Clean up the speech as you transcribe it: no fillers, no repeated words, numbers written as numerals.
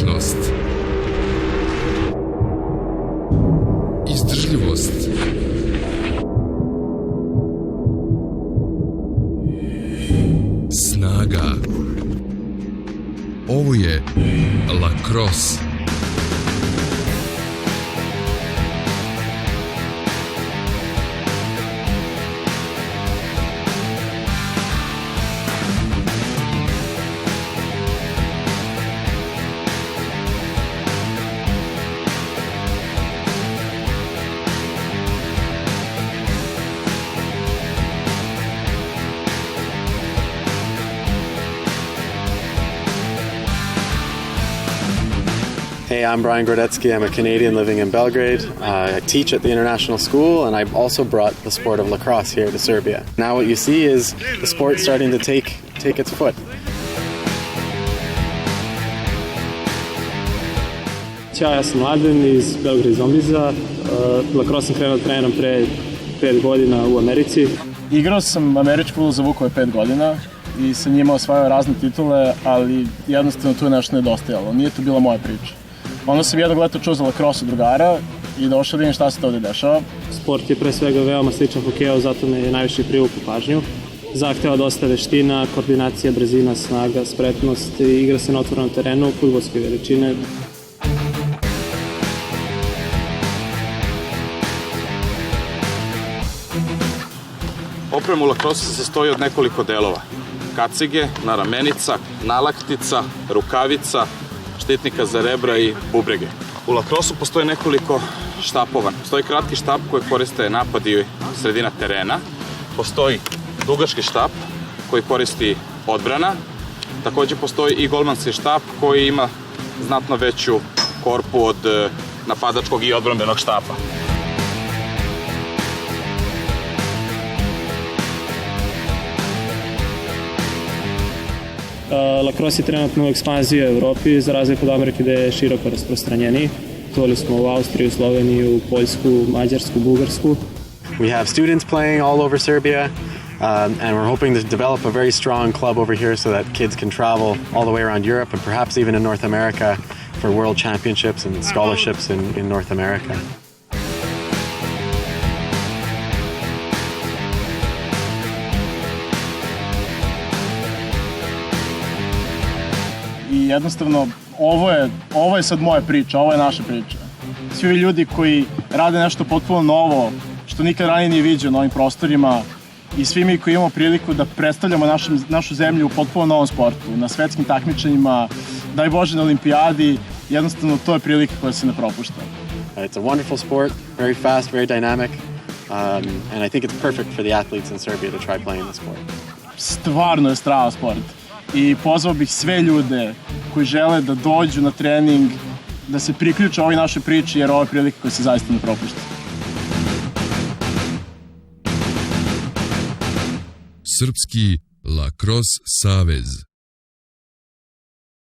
Inovativnost. Izdržljivost. Snaga. Ovo je lacrosse. Hey, I'm Brian Grodetsky. I'm a Canadian living in Belgrade. I teach at the international school, and I've also brought the sport of lacrosse here to Serbia. Now what you see is the sport starting to take its foot. Ja sam Mladen iz Belgrade Zombiza. Lacrosse sam krenuo da treniram pre 5 godina u Americi. Igrao sam američki fudbal za Vukove 5 godina i sa njima osvajao razne titule, ali jednostavno tu je nešto nedostajalo. Nije to bila moja priča. Onda sam jednog leta čuo za lacrosse od drugara i došao da vidim šta se to ovde dešava. Sport je pre svega veoma sličan hokeju, zato me je najviše privukao pažnju. Zahteva dosta veština, koordinacija, brzina, snaga, spretnost i igra se na otvorenom terenu, fudbalske veličine. Oprema u lacrosse se sastoji od nekoliko delova. Kacige, naramenica, nalaktica, rukavica, štitnika za rebra i bubrege. U lacrossu postoji nekoliko štapova. Postoji kratki štap koji koriste napad i sredina terena. Postoji dugački štap koji koristi odbrana. Takođe postoji i golmanski štap koji ima znatno veću korpu od napadačkog i odbrambenog štapa. Lacrosse je trenutno u ekspanziji u Evropi, za razliku od Amerike gde je široko rasprostranjeniji. Toli smo u Austriju, Sloveniju, Poljsku, Mađarsku, Bugarsku. We have students playing all over Serbia, and we're hoping to develop a very strong club over here so that kids can travel all the way around Europe and perhaps even in North America for world championships and scholarships in North America. I jednostavno, ovo je sad moja priča, ovo je naša priča. Svi ovi ljudi koji rade nešto potpuno novo, što nikad ranije nije viđeno na ovim prostorima, i svi mi koji imamo priliku da predstavljamo našu zemlju u potpuno novom sportu, na svetskim takmičenjima, daj Bože na olimpijadi, jednostavno to je prilika koja se ne propušta. It's a wonderful sport, very fast, very dynamic, and I think it's perfect for the athletes in Serbia to try playing the sport. Stvarno je strava sport. I pozvao bih sve ljude koji žele da dođu na trening, da se priključe ovoj našoj priči, jer ovo je prilika koja se zaista ne propušta. Srpski lacrosse savez.